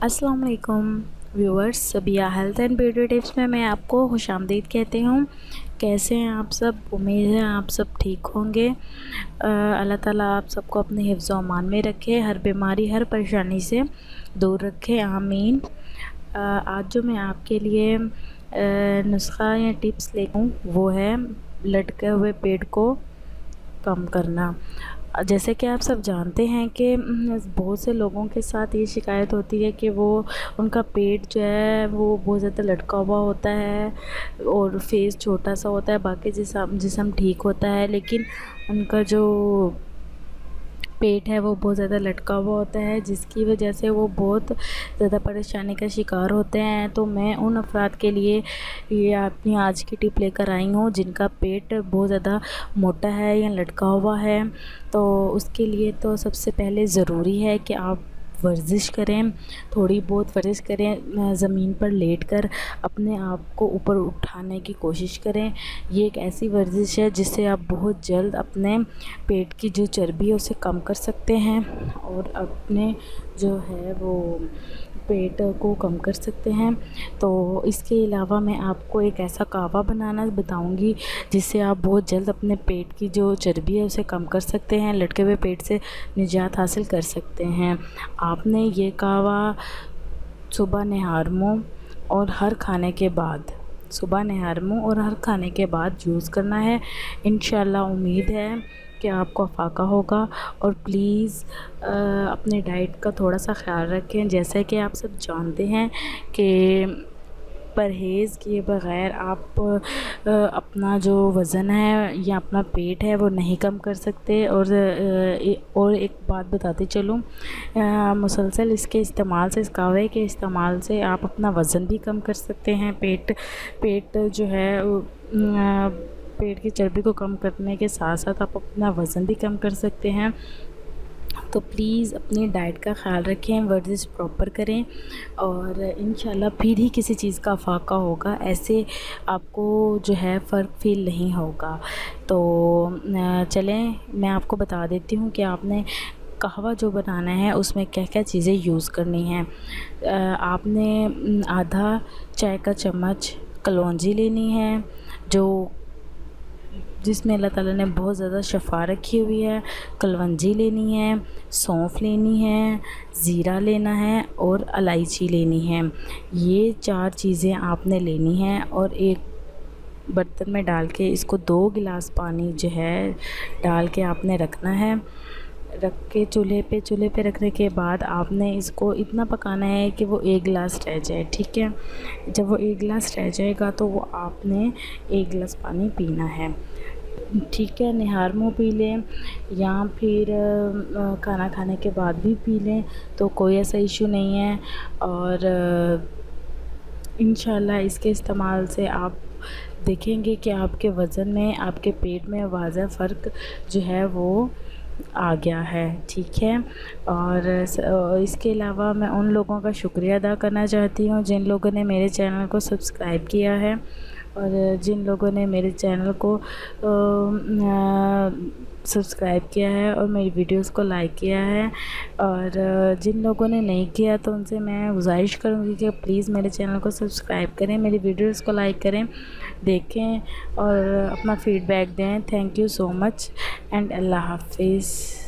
अस्सलाम वालेकुम viewers, Sabiya health and beauty tips में मैं आपको खुश आमदीद कहती हूँ। कैसे हैं आप सब? उम्मीद है आप सब ठीक होंगे। अल्लाह ताला आप सबको अपने हिफ्ज़ व अमान में रखे, हर बीमारी हर परेशानी से दूर रखे, आमीन। आज जो मैं आपके लिए नुस्खा या टिप्स लेकर हूँ वो है लटके हुए पेट को कम करना। जैसे कि आप सब जानते हैं कि बहुत से लोगों के साथ ये शिकायत होती है कि वो उनका पेट जो है वो बहुत ज़्यादा लटका हुआ होता है और फेस छोटा सा होता है, बाकी जिस्म ठीक होता है, लेकिन उनका जो पेट है वो बहुत ज़्यादा लटका हुआ होता है, जिसकी वजह से वो बहुत ज़्यादा परेशानी का शिकार होते हैं। तो मैं उन अफराद के लिए ये अपनी आज की टिप लेकर आई हूँ जिनका पेट बहुत ज़्यादा मोटा है या लटका हुआ है। तो उसके लिए तो सबसे पहले ज़रूरी है कि आप वर्जिश करें, थोड़ी बहुत वर्जिश करें, ज़मीन पर लेटकर अपने आप को ऊपर उठाने की कोशिश करें। ये एक ऐसी वर्जिश है जिससे आप बहुत जल्द अपने पेट की जो चर्बी है उसे कम कर सकते हैं और अपने जो है वो पेट को कम कर सकते हैं। तो इसके अलावा मैं आपको एक ऐसा कहवा बनाना बताऊंगी जिससे आप बहुत जल्द अपने पेट की जो चर्बी है उसे कम कर सकते हैं, लटके हुए पेट से निजात हासिल कर सकते हैं। आपने ये कहवा सुबह नहार मुँह और हर खाने के बाद यूज़ करना है। इंशाल्लाह उम्मीद है कि आपको फ़ायदा होगा। और प्लीज़ अपने डाइट का थोड़ा सा ख्याल रखें। जैसे कि आप सब जानते हैं कि परहेज़ किए बग़ैर आप अपना जो वज़न है या अपना पेट है वो नहीं कम कर सकते। और एक बात बताती चलूँ, मुसलसल इसके इस्तेमाल से, इस कहवे के इस्तेमाल से आप अपना वज़न भी कम कर सकते हैं। पेट जो है पेट की चर्बी को कम करने के साथ साथ आप अपना वज़न भी कम कर सकते हैं। तो प्लीज़ अपनी डाइट का ख्याल रखें, वर्जिश प्रॉपर करें और इंशाल्लाह फिर ही किसी चीज़ का फ़ायदा होगा। ऐसे आपको जो है फ़र्क फ़ील नहीं होगा। तो चलें मैं आपको बता देती हूँ कि आपने कहवा जो बनाना है उसमें क्या क्या चीज़ें यूज़ करनी हैं। आपने आधा चाय का चम्मच कलौंजी लेनी है जो जिसमें अल्लाह ताला ने बहुत ज़्यादा शफ़ा रखी हुई है। कलवंजी लेनी है, सौंफ लेनी है, ज़ीरा लेना है और इलायची लेनी है। ये 4 चीज़ें आपने लेनी हैं और एक बर्तन में डाल के इसको 2 गिलास पानी जो है डाल के आपने रखना है। रख के चूल्हे पे रखने के बाद आपने इसको इतना पकाना है कि वो 1 गिलास रह जाए, ठीक है। जब वो 1 गिलास रह जाएगा तो वो आपने 1 गिलास पानी पीना है, ठीक है। निहार मुँह पी लें या फिर खाना खाने के बाद भी पी लें तो कोई ऐसा इशू नहीं है। और इंशाल्लाह इसके इस्तेमाल से आप देखेंगे कि आपके वज़न में, आपके पेट में वाज़ह फ़र्क जो है वो आ गया है, ठीक है। और इसके अलावा मैं उन लोगों का शुक्रिया अदा करना चाहती हूँ जिन लोगों ने मेरे चैनल को सब्सक्राइब किया है और जिन लोगों ने मेरे चैनल को सब्सक्राइब किया है और मेरी वीडियोस को लाइक किया है। और जिन लोगों ने नहीं किया तो उनसे मैं गुजारिश करूँगी कि प्लीज़ मेरे चैनल को सब्सक्राइब करें, मेरी वीडियोस को लाइक करें, देखें और अपना फ़ीडबैक दें। Thank you so much and अल्लाह हाफ़िज़।